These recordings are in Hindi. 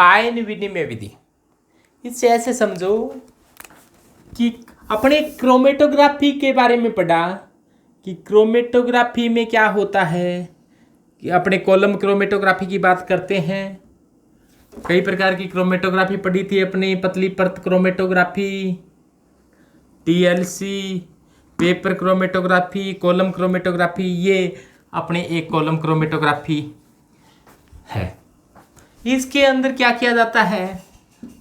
आयन विनिमय विधि। इससे ऐसे समझो कि अपने क्रोमेटोग्राफी के बारे में पढ़ा कि क्रोमेटोग्राफी में क्या होता है, कि अपने कॉलम क्रोमेटोग्राफी की बात करते हैं। कई प्रकार की क्रोमेटोग्राफी पढ़ी थी अपनी, पतली परत chromatography, TLC, paper chromatography, column chromatography. ये अपने एक कॉलम क्रोमेटोग्राफी है। इसके अंदर क्या किया जाता है,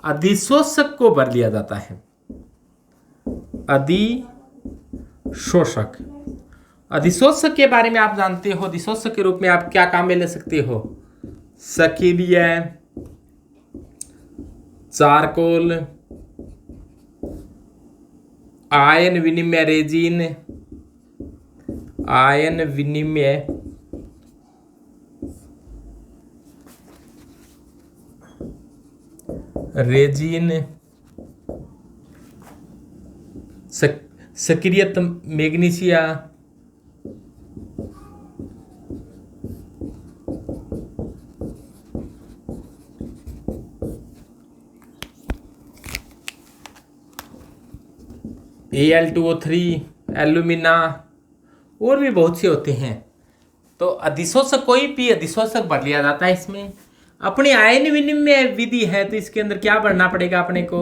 अधिशोषक को भर लिया जाता है। अधिशोषक, अधिशोषक के बारे में आप जानते हो। अधिशोषक के रूप में आप क्या काम में ले सकते हो, सक्रिय, चारकोल, आयन विनिमय रेजिन, आयन विनिमय रेजिन, सक्रियत मैग्नीशिया, Al2O3, एल्यूमिना, और भी बहुत से होते हैं। तो अधिशोषक, कोई भी अधिशोषक भर लिया जाता है इसमें। अपनी आयन विनिमय विधि है तो इसके अंदर क्या भरना पड़ेगा अपने को,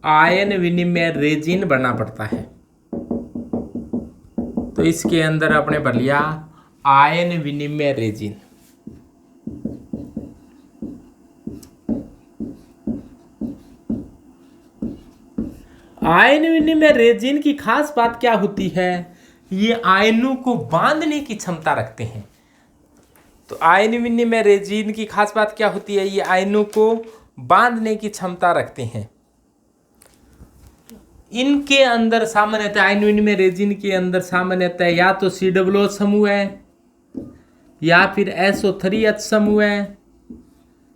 आयन विनिमय रेजिन भरना पड़ता है। तो इसके अंदर अपने भर लिया आयन विनिमय रेजिन। आयन विनिमय रेजिन की खास बात क्या होती है, ये आयनों को बांधने की क्षमता रखते हैं। तो आयन विनिमय रेजिन की खास बात क्या होती है, ये आयनों को बांधने की क्षमता रखते हैं। इनके अंदर सामान्यतः आयन विनिमय रेजिन के अंदर सामान्यतः या तो COO समूह है, या फिर SO3H समूह है,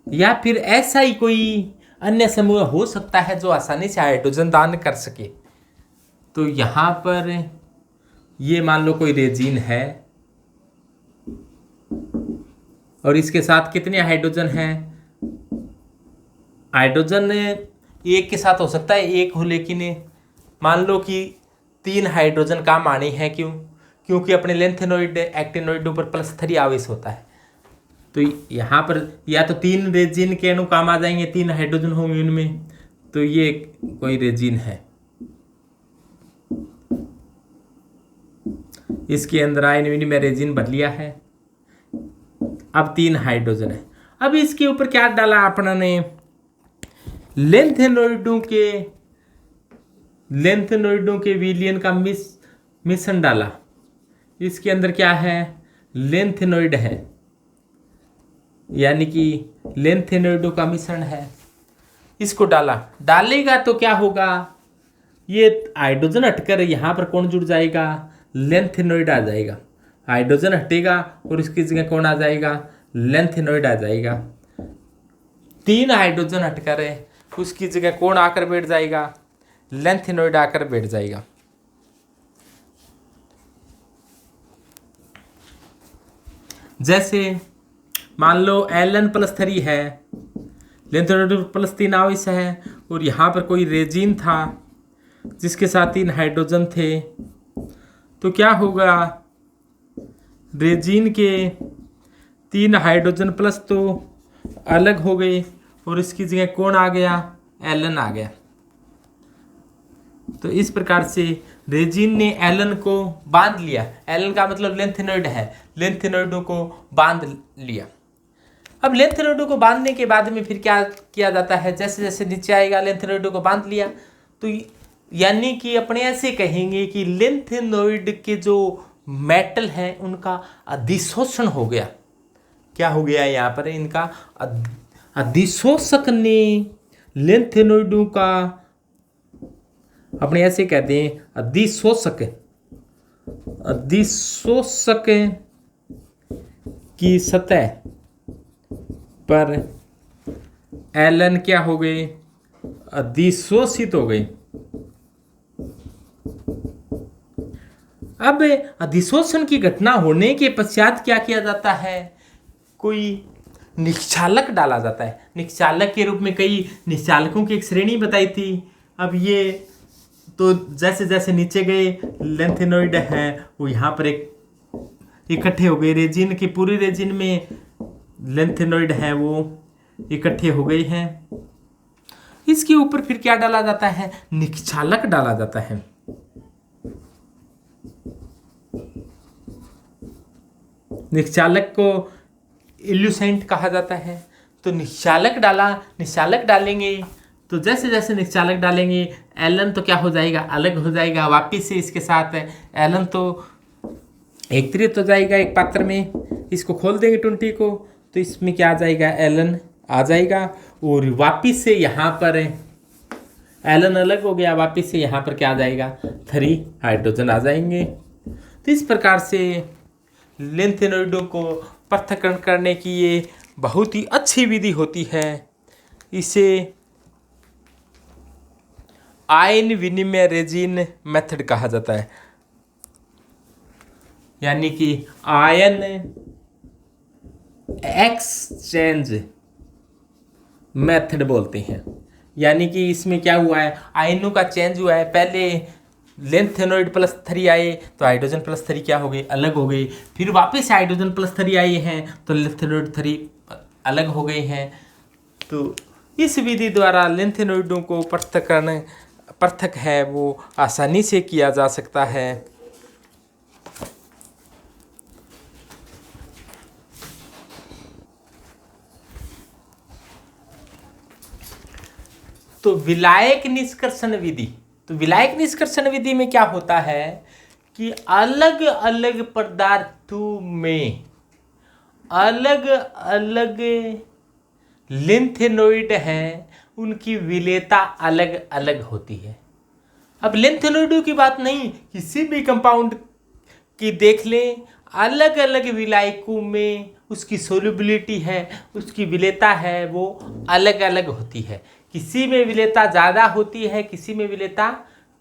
या फिर ऐसा ही कोई अन्य समूह हो सकता है जो आसानी से हाइड्रोजन दान कर सके। तो यहां पर ये मान लो कोई रेजिन है और इसके साथ कितने हाइड्रोजन हैं, हाइड्रोजन एक के साथ हो सकता है एक हो, लेकिन मान लो कि 3 हाइड्रोजन काम आने हैं। क्यों, क्योंकि अपने लेंथेनोइड एक्टिनोइडों पर +3 आवेश होता है। तो यहाँ पर या तो 3 रेजिन के अणु काम आ जाएंगे, 3 हाइड्रोजन होंगे उनमें, तो ये कोई रेजिन है। इसके अंदर आयन विनिमय रेजिन भर लिया है। अब 3 हाइड्रोजन है। अब इसके ऊपर क्या डाला अपना ने, लेंथेनोइडों के विलयन का मिश्रण डाला। इसके अंदर क्या है, लेंथेनोइड है, यानी कि लेंथेनोइडों का मिश्रण है। इसको डालेगा तो क्या होगा, ये हाइड्रोजन हटकर यहाँ पर कौन जुड़ जाएगा, लेंथेनोइड आ जाएगा। हाइड्रोजन हटेगा और इसकी जगह कौन आ जाएगा, लेंथेनोइड आ जाएगा। 3 हाइड्रोजन हटकर है, उसकी जगह कौन आकर बैठ जाएगा, लेंथेनोइड आकर बैठ जाएगा। जैसे मान लो Ln+3 है, लेंथेनोइड +3 आवेश है, और यहाँ पर कोई रेजिन था जिसके साथ 3 हाइड्रोजन थे। तो क्या होगा, रेजिन के 3 हाइड्रोजन प्लस तो अलग हो गए और इसकी जगह कौन आ गया, Ln आ गया। तो इस प्रकार से रेजिन ने Ln को बांध लिया। Ln का मतलब लेंथेनोइड है, लेंथेनोइडों को बांध लिया। अब लेंथेनोइडों को बांधने के बाद में फिर क्या किया जाता है, जैसे जैसे नीचे आएगा लेंथेनोइडों को बांध लिया, तो यानी कि अपने ऐसे कहेंगे कि लेंथेनोइड के जो मेटल हैं उनका अधिशोषण हो गया। क्या हो गया यहाँ पर, इनका अधिशोषक ने लेंथेनोइडों का, अपने ऐसे कहते हैं अधिशोषक की सतह पर Ln क्या हो गए, अधिशोषित हो गए। अब अधिशोषण की घटना होने के पश्चात क्या किया जाता है, कोई निश्चालक डाला जाता है। निश्चालक के रूप में कई निश्चालकों की एक श्रेणी बताई थी। अब ये तो जैसे जैसे नीचे गए लेंथेनॉइड है वो यहाँ पर एक इकट्ठे हो गए। रेजिन की पूरी रेजिन में लेंथेनॉइड है वो इकट्ठे हो गए हैं। इसके ऊपर फिर क्या डाला जाता है? निश्चालक डाला जाता है। निश्चालक को इल्यूसेंट कहा जाता है। तो निश्चालक डाला, निश्चालक डालेंगे तो जैसे जैसे निश्चालक डालेंगे एलन तो क्या हो जाएगा? अलग हो जाएगा वापिस से इसके साथ। एलन तो एकत्रित हो जाएगा एक पात्र में। इसको खोल देंगे टुंटी को तो इसमें क्या आ जाएगा? एलन आ जाएगा। और वापिस से यहाँ पर एलन अलग हो गया, वापिस से यहाँ पर क्या आ जाएगा? 3 हाइड्रोजन आ जाएंगे। तो इस प्रकार से लेंथेनॉइडों को पृथक्करण करने की ये बहुत ही अच्छी विधि होती है। इसे आयन विनिमय रेजिन मेथड कहा जाता है, यानी कि आयन एक्सचेंज मेथड बोलते हैं। यानी कि इसमें क्या हुआ है? आयनों का चेंज हुआ है। पहले लेंथेनॉइड +3 आए तो हाइड्रोजन +3 क्या हो गए? अलग हो गए। फिर वापस हाइड्रोजन +3 आए हैं तो लेंथेनॉइड 3 अलग हो गए हैं। तो इस विधि द्वारा लेंथेनॉइडों को पृथक है वो आसानी से किया जा सकता है। तो विलायक निष्कर्षण विधि, तो विलायक निष्कर्षण विधि में क्या होता है कि अलग अलग पदार्थों में अलग अलग लेंथेनॉइड हैं, उनकी विलेयता अलग अलग होती है। अब लेंथेनॉइडों की बात नहीं, किसी भी कंपाउंड की देख लें, अलग अलग विलायकों में उसकी सोल्युबिलिटी है, उसकी विलेयता है वो अलग अलग होती है। किसी में विलेयता ज़्यादा होती है, किसी में विलेयता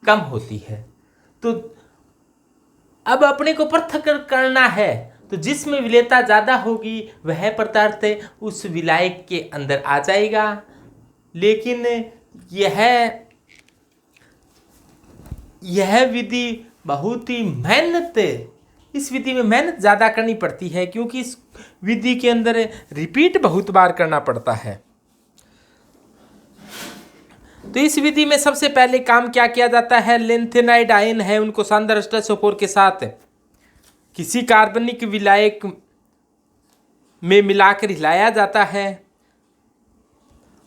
कम होती है। तो अब अपने को पृथक करना है तो जिसमें विलेयता ज़्यादा होगी वह पदार्थ उस विलायक के अंदर आ जाएगा। लेकिन यह विधि बहुत ही इस विधि में मेहनत ज़्यादा करनी पड़ती है, क्योंकि इस विधि के अंदर रिपीट बहुत बार करना पड़ता है। तो इस विधि में सबसे पहले काम क्या किया जाता है? लेंथेनाइड आयन है उनको सांद्र H+O4 के साथ किसी कार्बनिक विलायक में मिलाकर हिलाया जाता है।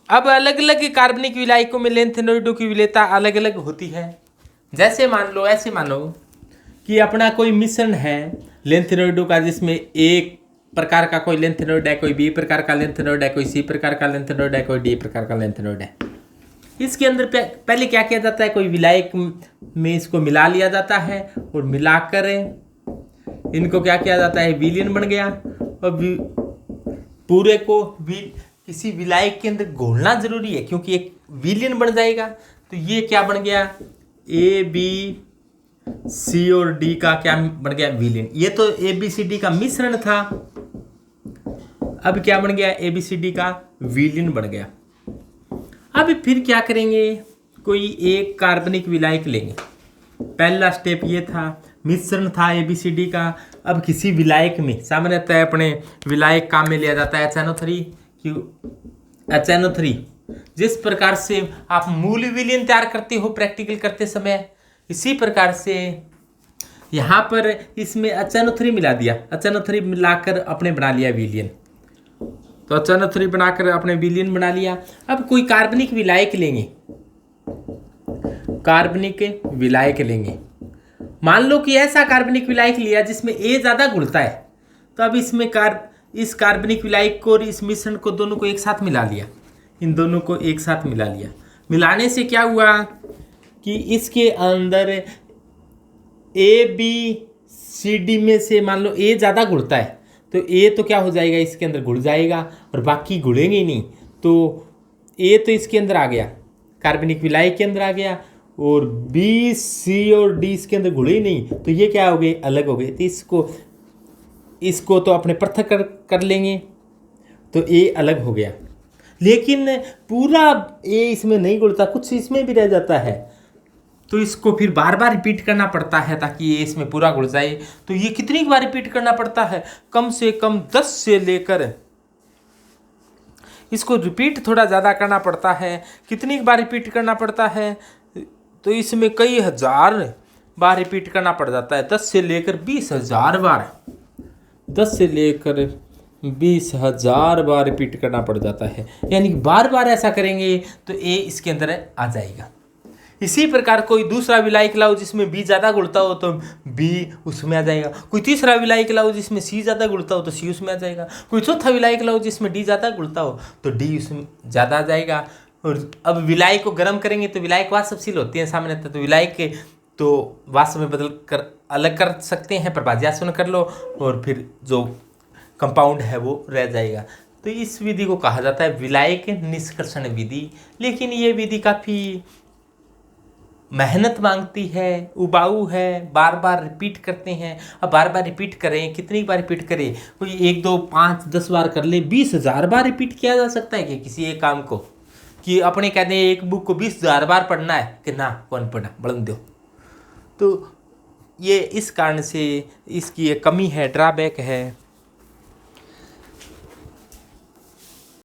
अब अलग अलग कार्बनिक विलायकों में लेंथेनॉइडों की विलेयता अलग अलग होती है। जैसे ऐसे मानो कि अपना कोई मिश्रण है लेंथेनॉइडों का, जिसमें एक प्रकार का कोई लेंथेनॉइड है, कोई बी प्रकार का लेंथेनॉइड है, कोई सी प्रकार का लेंथेनॉइड है, कोई डी प्रकार का लेंथेनॉइड है। इसके अंदर पहले क्या किया जाता है? कोई विलायक में इसको मिला लिया जाता है और मिलाकर इनको क्या किया जाता है? विलयन बन गया। और पूरे को किसी विलायक के अंदर घोलना जरूरी है, क्योंकि एक विलयन बन जाएगा। तो ये क्या बन गया? A, B, C और D का क्या बन गया? विलयन। ये तो ABCD का मिश्रण था, अब क्या बन गया? ABCD का विलयन बन गया। अब फिर क्या करेंगे? कोई एक कार्बनिक विलायक लेंगे। पहला स्टेप ये था, मिश्रण था ABCD का। अब किसी विलायक में, सामान्यतः अपने विलायक काम में लिया जाता है HNO3। जिस प्रकार से आप मूल विलयन तैयार करते हो प्रैक्टिकल करते समय, इसी प्रकार से यहाँ पर इसमें HNO3 मिला दिया। HNO3 मिलाकर अपने बना लिया विलयन। तो HNO3 बनाकर अपने विलयन बना लिया। अब कोई कार्बनिक विलायक लेंगे। मान लो कि ऐसा कार्बनिक विलायक लिया जिसमें A ज़्यादा घुलता है। तो अब इसमें इस कार्बनिक विलायक को और इस मिश्रण को दोनों को एक साथ मिला लिया। इन दोनों को एक साथ मिला लिया। मिलाने से क्या हुआ कि इसके अंदर ABCD में से मान लो A ज़्यादा घुलता है, तो A तो क्या हो जाएगा? इसके अंदर घुल जाएगा और बाकी घुलेंगे ही नहीं। तो A तो इसके अंदर आ गया, कार्बनिक विलायक के अंदर आ गया, और B, C और D इसके अंदर घुले ही नहीं। तो ये क्या हो गए? अलग हो गए। तो इसको तो अपने पृथक कर लेंगे। तो ए अलग हो गया, लेकिन पूरा ए इसमें नहीं घुलता, कुछ इसमें भी रह जाता है, तो इसको फिर बार बार रिपीट करना पड़ता है ताकि ये इसमें पूरा घुल जाए। तो ये कितनी बार रिपीट करना पड़ता है, कम से कम 10 से लेकर, इसको रिपीट थोड़ा ज़्यादा करना पड़ता है। कितनी बार रिपीट करना पड़ता है, तो इसमें कई हजार बार रिपीट करना पड़ जाता है, 10 से लेकर 20,000 बार, 10 से लेकर 20,000 बार रिपीट करना पड़ जाता है। यानी बार बार ऐसा करेंगे तो ए इसके अंदर आ जाएगा। इसी प्रकार कोई दूसरा विलायक लाओ जिसमें बी ज़्यादा घुलता हो तो बी उसमें आ जाएगा। कोई तीसरा विलायक लाओ जिसमें सी ज़्यादा घुलता हो तो सी उसमें आ जाएगा। कोई चौथा विलायक लाओ जिसमें डी ज़्यादा घुलता हो तो डी उसमें ज़्यादा आ जाएगा। और अब विलायक को गर्म करेंगे तो विलायक वाष्पशील होती है सामान्यतः, तो विलायक के तो वाष्प में बदल कर अलग कर सकते हैं, प्रभाज्यासन कर लो और फिर जो कंपाउंड है वो रह जाएगा। तो इस विधि को कहा जाता है विलायक निष्कर्षण विधि। लेकिन ये विधि काफ़ी मेहनत मांगती है, उबाऊ है, बार बार रिपीट करते हैं। अब बार बार रिपीट करें, कितनी बार रिपीट करें, कोई 1 2 5 10 बार कर ले, 20,000 बार रिपीट किया जा सकता है कि किसी एक काम को, कि अपने कहते हैं एक बुक को 20,000 बार पढ़ना है कि ना, कौन पढ़ा बढ़न दो। तो ये इस कारण से इसकी एक कमी है, ड्रॉबैक है।